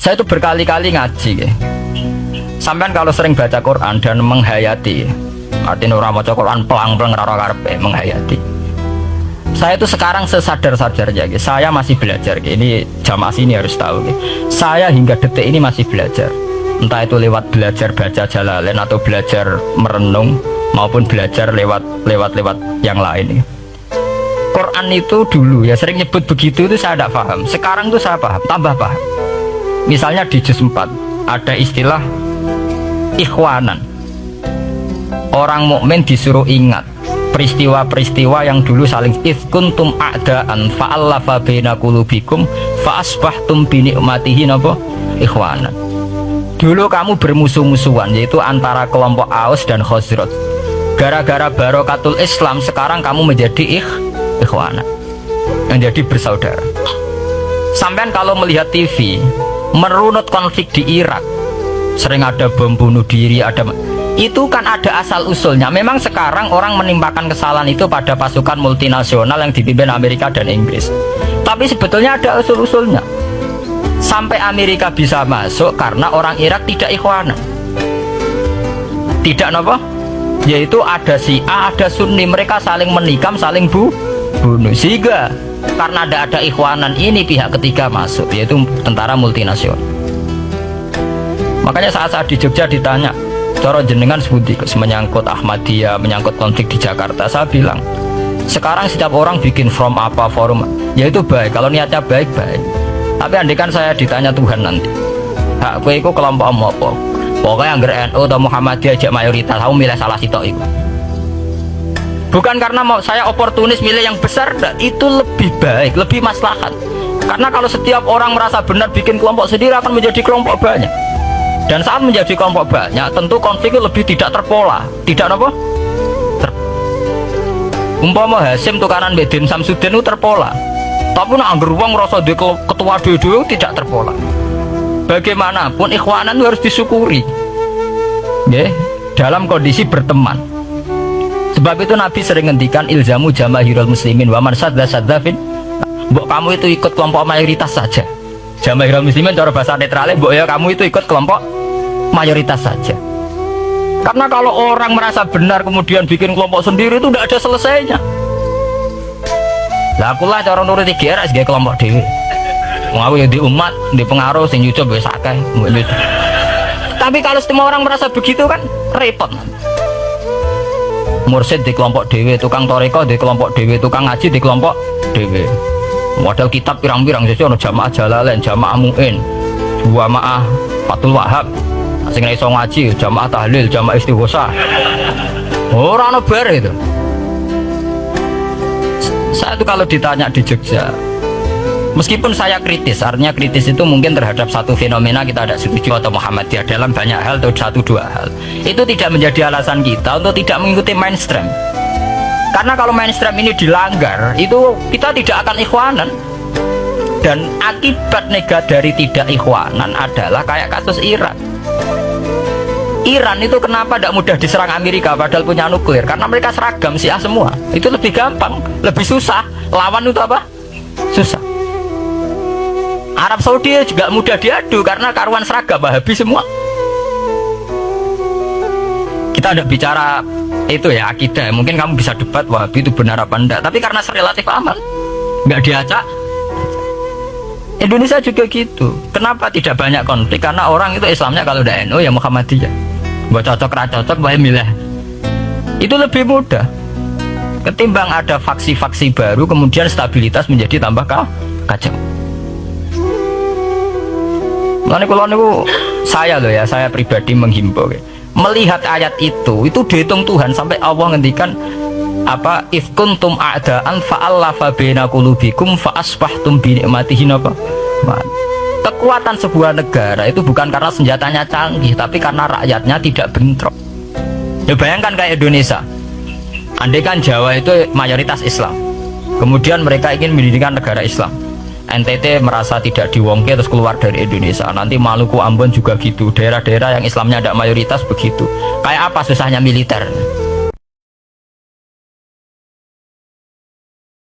Saya itu berkali-kali ngaji ya. Sampean kalau sering baca Quran dan menghayati, artinya orang baca Quran pelang-pelang rara karepe menghayati. Saya itu sekarang sesadar-sadarnya, saya masih belajar. Ini jamaah sini harus tahu. Saya hingga detik ini masih belajar. Entah itu lewat belajar baca Jalalain atau belajar merenung maupun belajar lewat yang lain. Quran itu dulu ya sering nyebut begitu itu saya tidak paham. Sekarang itu saya paham, tambah paham. Misalnya di juz 4 ada istilah ikhwanan. Orang mukmin disuruh ingat peristiwa-peristiwa yang dulu saling kuntum a'daan fa'allafa baina qulubikum fa'asbahtum bi ni'matihi napa ikhwanan. Dulu kamu bermusuh-musuhan, yaitu antara kelompok Aus dan Khazraj. Gara-gara barokatul Islam sekarang kamu menjadi ikhwanan, menjadi bersaudara. Sampean kalau melihat TV merunut konflik di Irak, sering ada bom bunuh diri, itu kan ada asal usulnya. Memang sekarang orang menimpakan kesalahan itu pada pasukan multinasional yang dipimpin Amerika dan Inggris, tapi sebetulnya ada usul-usulnya. Sampai Amerika bisa masuk karena orang Irak tidak ikhwanan, tidak apa, yaitu ada Syiah, ada Sunni, mereka saling menikam, saling bunuh, sehingga karena ada ikhwanan ini pihak ketiga masuk, yaitu tentara multinasional. Makanya saat di Jogja ditanya cara jenengan sebuti menyangkut Ahmadiyah, menyangkut konflik di Jakarta, saya bilang sekarang setiap orang bikin from apa forum, yaitu baik kalau niatnya baik-baik. Tapi andaikan saya ditanya Tuhan nanti, hak kowe iku kelompok apa? Pokoknya angger NU atau Muhammadiyah aja mayoritas, kamu milih salah sitok itu. Bukan karena mau saya oportunis milih yang besar, itu lebih baik, lebih maslahat. Karena kalau setiap orang merasa benar bikin kelompok sendiri akan menjadi kelompok banyak. Dan saat menjadi kelompok banyak, tentu konfliknya lebih tidak terpola, tidak apa? Umpama Hasim tukaran Bedin Samsudin itu terpola. Tapi nak anggur uang rasa di ketua dua tidak terpola. Bagaimanapun ikhwanan harus disyukuri, ya, dalam kondisi berteman. Sebab itu Nabi sering ngendikan ilzamu jamaahirul muslimin wa man sadda saddafin. Mbok kamu itu ikut kelompok mayoritas saja. Jamaahirul muslimin cara bahasa netralnya, mbok ya kamu itu ikut kelompok mayoritas saja. Karena kalau orang merasa benar kemudian bikin kelompok sendiri itu tidak ada selesainya. Lah akulah cara nuruti GR sebagai kelompok dewi. Aku ya di umat, di pengaruh, sing nyucup wis akeh. Tapi kalau semua orang merasa begitu kan repot. Mursyid di kelompok dewi, tukang toreko di kelompok dewi, tukang ngaji di kelompok dewi. Model kitab pirang-pirang sesuai jamaah Jalalain, jamaah Mu'in, jamaah Fathul Wahab, sing iso ngaji, jamaah tahlil, jamaah istighosah. Ora ono bare itu. Saya itu kalau ditanya di Jogja, meskipun saya kritis, artinya kritis itu mungkin terhadap satu fenomena kita tidak setuju atau Muhammadiyah dalam banyak hal atau satu dua hal, itu tidak menjadi alasan kita untuk tidak mengikuti mainstream. Karena kalau mainstream ini dilanggar, itu kita tidak akan ikhwanan. Dan akibat negatif dari tidak ikhwanan adalah kayak kasus Iran. Iran itu kenapa tidak mudah diserang Amerika padahal punya nuklir? Karena mereka seragam Syiah semua. Itu lebih gampang, lebih susah. Lawan itu apa? Susah. Arab Saudi juga mudah diadu karena karuan seragam Wahabi semua. Kita tidak bicara itu ya akidah. Mungkin kamu bisa debat Wahabi itu benar apa enggak. Tapi karena relatif aman, nggak diacak. Indonesia juga gitu. Kenapa tidak banyak konflik? Karena orang itu Islamnya kalau udah NU ya Muhammadiyah. Buat cocok boleh milih. Itu lebih mudah ketimbang ada faksi-faksi baru kemudian stabilitas menjadi tambah kacau. Makanya kalau niku saya loh ya, saya pribadi menghimbau melihat ayat itu dihitung Tuhan sampai Allah ngendikan apa ifkuntum a'daan fa'allafa baina qulubikum fa'asbahtum bi ni'matihi napa. Kekuatan sebuah negara itu bukan karena senjatanya canggih, tapi karena rakyatnya tidak bentrok. Ya bayangkan kayak Indonesia, andai kan Jawa itu mayoritas Islam, kemudian mereka ingin mendirikan negara Islam, NTT merasa tidak diwongke terus keluar dari Indonesia, nanti Maluku Ambon juga gitu, daerah-daerah yang Islamnya tidak mayoritas begitu. Kayak apa susahnya militer?